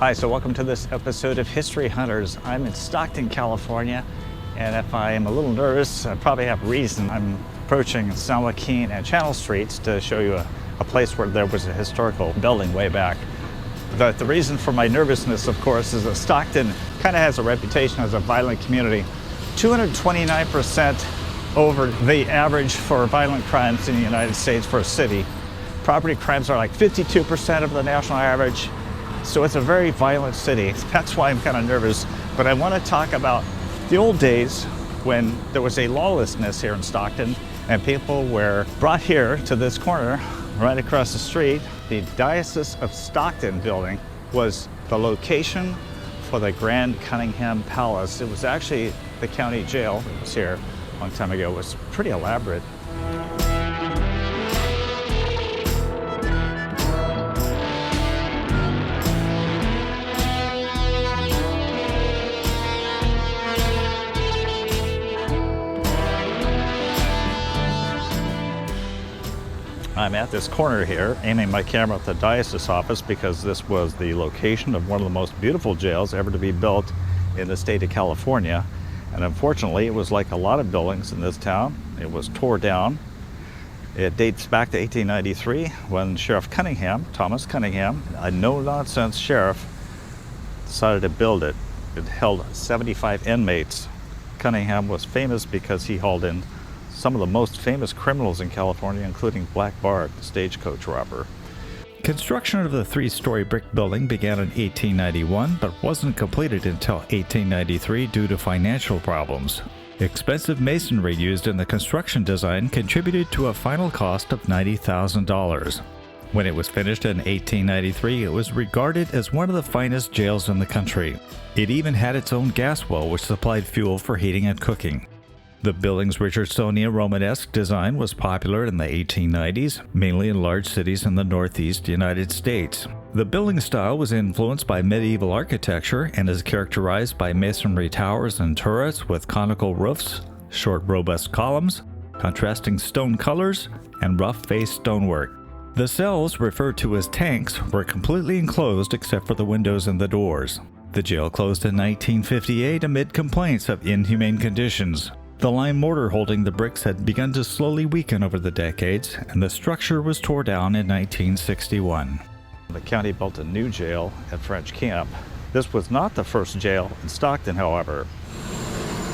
Hi, so welcome to this episode of History Hunters. I'm in Stockton, California, and if I am a little nervous, I probably have reason. I'm approaching San Joaquin and Channel Streets to show you a place where there was a historical building way back. But the reason for my nervousness, of course, is that Stockton kind of has a reputation as a violent community. 229% over the average for violent crimes in the United States for a city. Property crimes are like 52% of the national average. So it's a very violent city. That's why I'm kind of nervous. But I want to talk about the old days when there was a lawlessness here in Stockton and people were brought here to this corner right across the street. The Diocese of Stockton building was the location for the Grand Cunningham Palace. It was actually the county jail that was here a long time ago. It was pretty elaborate. I'm at this corner here, aiming my camera at the diocese office because this was the location of one of the most beautiful jails ever to be built in the state of California. And unfortunately, it was like a lot of buildings in this town. It was tore down. It dates back to 1893 when Sheriff Thomas Cunningham, a no-nonsense sheriff, decided to build it. It held 75 inmates. Cunningham was famous because he hauled in some of the most famous criminals in California, including Black Bart, the stagecoach robber. Construction of the three-story brick building began in 1891, but wasn't completed until 1893 due to financial problems. Expensive masonry used in the construction design contributed to a final cost of $90,000. When it was finished in 1893, it was regarded as one of the finest jails in the country. It even had its own gas well, which supplied fuel for heating and cooking. The building's Richardsonian Romanesque design was popular in the 1890s, mainly in large cities in the Northeast United States. The building style was influenced by medieval architecture and is characterized by masonry towers and turrets with conical roofs, short robust columns, contrasting stone colors, and rough-faced stonework. The cells, referred to as tanks, were completely enclosed except for the windows and the doors. The jail closed in 1958 amid complaints of inhumane conditions. The lime mortar holding the bricks had begun to slowly weaken over the decades, and the structure was torn down in 1961. The county built a new jail at French Camp. This was not the first jail in Stockton, however.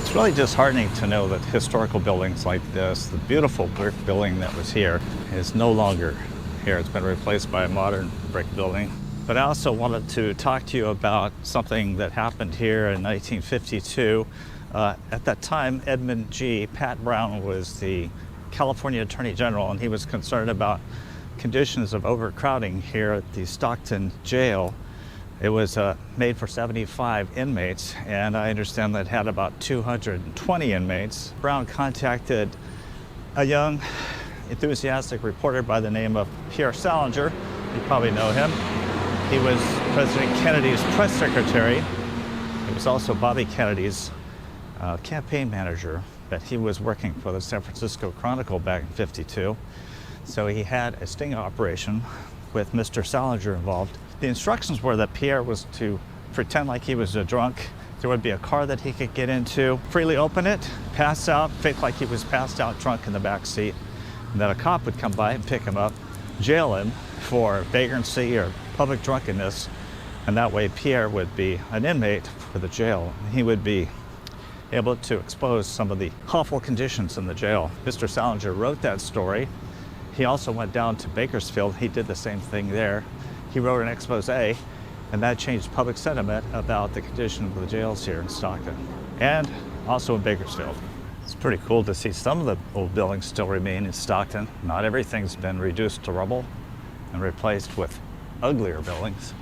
It's really disheartening to know that historical buildings like this, the beautiful brick building that was here, is no longer here. It's been replaced by a modern brick building. But I also wanted to talk to you about something that happened here in 1952. At that time, Pat Brown was the California Attorney General, and he was concerned about conditions of overcrowding here at the Stockton Jail. It was made for 75 inmates, and I understand that it had about 220 inmates. Brown contacted a young, enthusiastic reporter by the name of Pierre Salinger. You probably know him. He was President Kennedy's press secretary. He was also Bobby Kennedy's campaign manager, but he was working for the San Francisco Chronicle back in '52. So he had a sting operation with Mr. Salinger involved. The instructions were that Pierre was to pretend like he was a drunk. There would be a car that he could get into, freely open it, pass out, fake like he was passed out drunk in the back seat, and then a cop would come by and pick him up, jail him for vagrancy or public drunkenness, and that way Pierre would be an inmate for the jail. He would be able to expose some of the awful conditions in the jail. Mr. Salinger wrote that story. He also went down to Bakersfield. He did the same thing there. He wrote an expose, and that changed public sentiment about the condition of the jails here in Stockton and also in Bakersfield. It's pretty cool to see some of the old buildings still remain in Stockton. Not everything's been reduced to rubble and replaced with uglier buildings.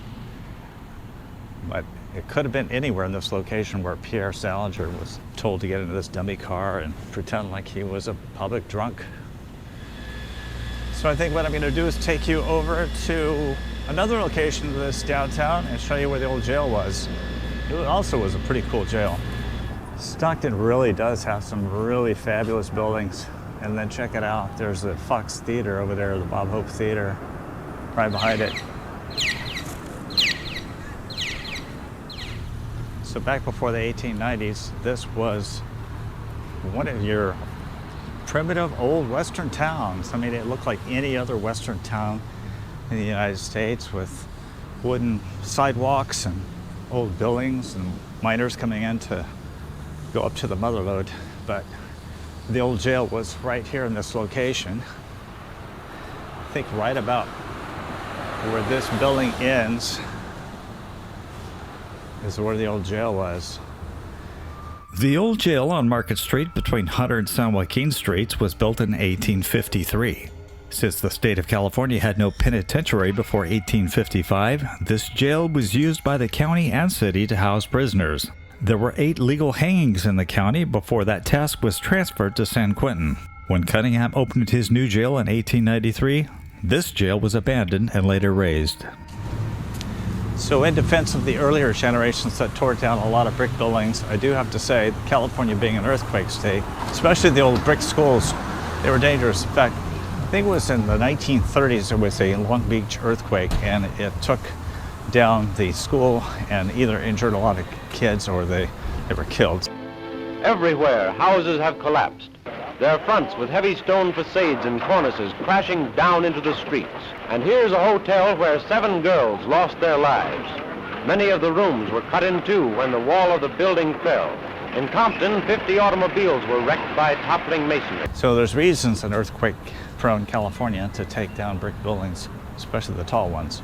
But it could have been anywhere in this location where Pierre Salinger was told to get into this dummy car and pretend like he was a public drunk. So I think what I'm going to do is take you over to another location of this downtown and show you where the old jail was. It also was a pretty cool jail. Stockton really does have some really fabulous buildings. And then check it out, there's the Fox Theater over there, the Bob Hope Theater, right behind it. So back before the 1890s, this was one of your primitive old Western towns. I mean, it looked like any other Western town in the United States, with wooden sidewalks and old buildings and miners coming in to go up to the mother lode. But the old jail was right here in this location. I think right about where this building ends is where the old jail was. The old jail on Market Street between Hunter and San Joaquin Streets was built in 1853. Since the state of California had no penitentiary before 1855, this jail was used by the county and city to house prisoners. There were 8 legal hangings in the county before that task was transferred to San Quentin. When Cunningham opened his new jail in 1893, this jail was abandoned and later razed. So in defense of the earlier generations that tore down a lot of brick buildings, I do have to say, California being an earthquake state, especially the old brick schools, they were dangerous. In fact, I think it was in the 1930s there was a Long Beach earthquake, and it took down the school and either injured a lot of kids or they were killed. Everywhere, houses have collapsed. Their fronts with heavy stone facades and cornices crashing down into the streets. And here's a hotel where 7 girls lost their lives. Many of the rooms were cut in two when the wall of the building fell. In Compton, 50 automobiles were wrecked by toppling masonry. So there's reasons in earthquake-prone California to take down brick buildings, especially the tall ones.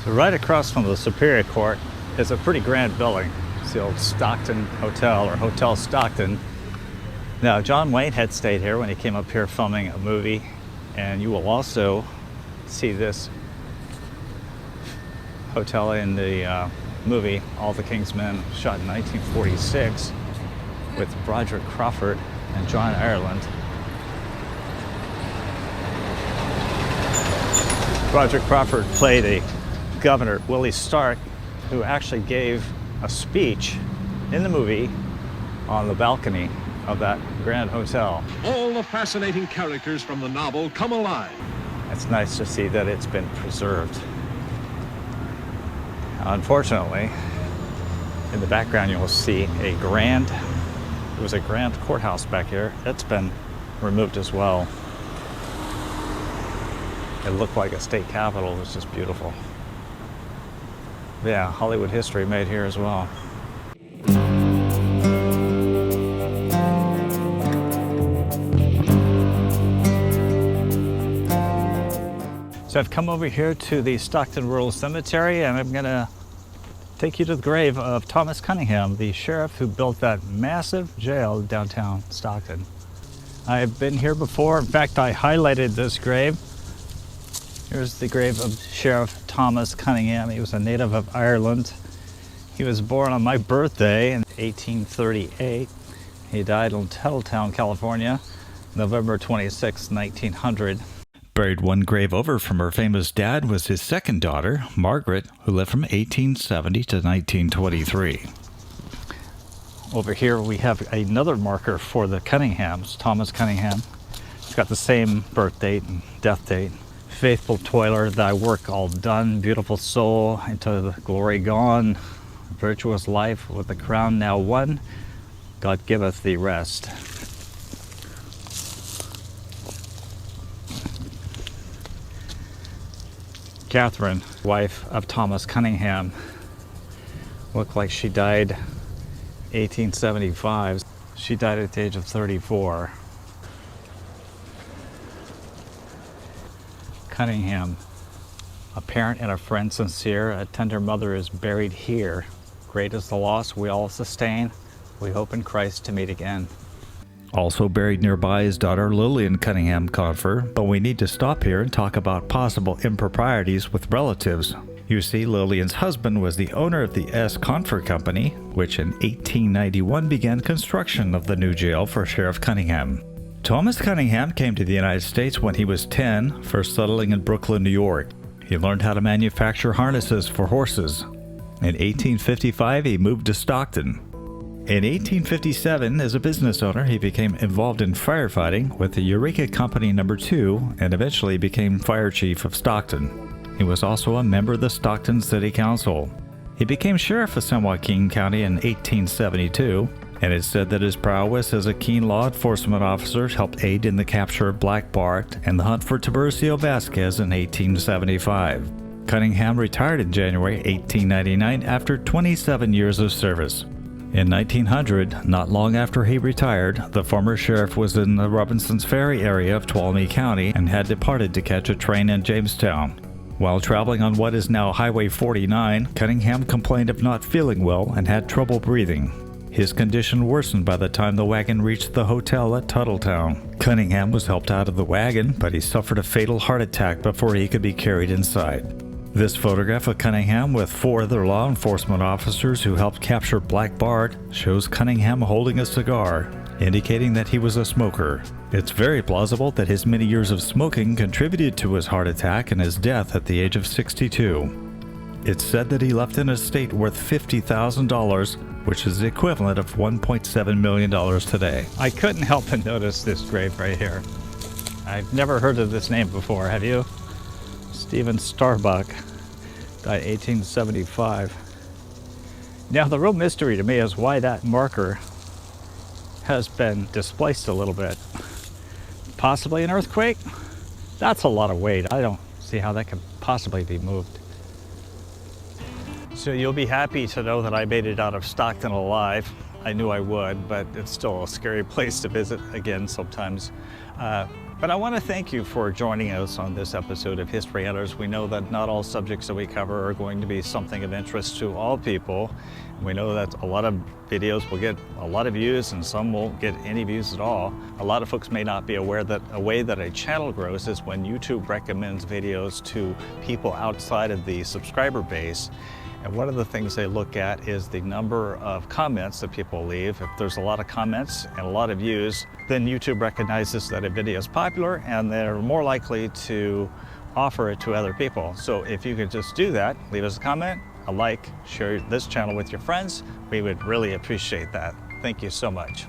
So right across from the Superior Court is a pretty grand building. It's the old Stockton Hotel, or Hotel Stockton. Now, John Wayne had stayed here when he came up here filming a movie, and you will also see this hotel in the movie All the King's Men, shot in 1946 with Broderick Crawford and John Ireland. Broderick Crawford played a governor, Willie Stark, who actually gave a speech in the movie on the balcony of that grand hotel. All the fascinating characters from the novel come alive. It's nice to see that it's been preserved. Unfortunately, in the background you'll see it was a grand courthouse back here. It's been removed as well. It looked like a state capitol. It was just beautiful. Yeah, Hollywood history made here as well. So I've come over here to the Stockton Rural Cemetery, and I'm gonna take you to the grave of Thomas Cunningham, the sheriff who built that massive jail downtown Stockton. I've been here before. In fact, I highlighted this grave. Here's the grave of Sheriff Thomas Cunningham. He was a native of Ireland. He was born on my birthday in 1838. He died in Tuttletown, California, November 26, 1900. Buried one grave over from her famous dad was his second daughter, Margaret, who lived from 1870 to 1923. Over here we have another marker for the Cunninghams, Thomas Cunningham. He's got the same birth date and death date. Faithful toiler, thy work all done, beautiful soul, into the glory gone, virtuous life with the crown now won, God giveth thee rest. Catherine, wife of Thomas Cunningham, looked like she died 1875. She died at the age of 34. Cunningham, a parent and a friend sincere, a tender mother is buried here. Great is the loss we all sustain. We hope in Christ to meet again. Also buried nearby is daughter Lillian Cunningham Confer, but we need to stop here and talk about possible improprieties with relatives. You see, Lillian's husband was the owner of the S. Confer Company, which in 1891 began construction of the new jail for Sheriff Cunningham. Thomas Cunningham came to the United States when he was 10, first settling in Brooklyn, New York. He learned how to manufacture harnesses for horses. In 1855, he moved to Stockton. In 1857, as a business owner, he became involved in firefighting with the Eureka Company No. 2 and eventually became fire chief of Stockton. He was also a member of the Stockton City Council. He became sheriff of San Joaquin County in 1872, and it's said that his prowess as a keen law enforcement officer helped aid in the capture of Black Bart and the hunt for Tiburcio Vasquez in 1875. Cunningham retired in January 1899 after 27 years of service. In 1900, not long after he retired, the former sheriff was in the Robinson's Ferry area of Tuolumne County and had departed to catch a train in Jamestown. While traveling on what is now Highway 49, Cunningham complained of not feeling well and had trouble breathing. His condition worsened by the time the wagon reached the hotel at Tuttletown. Cunningham was helped out of the wagon, but he suffered a fatal heart attack before he could be carried inside. This photograph of Cunningham with 4 other law enforcement officers who helped capture Black Bart shows Cunningham holding a cigar, indicating that he was a smoker. It's very plausible that his many years of smoking contributed to his heart attack and his death at the age of 62. It's said that he left an estate worth $50,000, which is the equivalent of $1.7 million today. I couldn't help but notice this grave right here. I've never heard of this name before, have you? Stephen Starbuck, died 1875. Now the real mystery to me is why that marker has been displaced a little bit. Possibly an earthquake? That's a lot of weight. I don't see how that could possibly be moved. So you'll be happy to know that I made it out of Stockton alive. I knew I would, but it's still a scary place to visit again sometimes. But I want to thank you for joining us on this episode of History Hunters. We know that not all subjects that we cover are going to be something of interest to all people. We know that a lot of videos will get a lot of views and some won't get any views at all. A lot of folks may not be aware that a way that a channel grows is when YouTube recommends videos to people outside of the subscriber base. And one of the things they look at is the number of comments that people leave. If there's a lot of comments and a lot of views, then YouTube recognizes that a video is popular and they're more likely to offer it to other people. So if you could just do that, leave us a comment, a like, share this channel with your friends, we would really appreciate that. Thank you so much.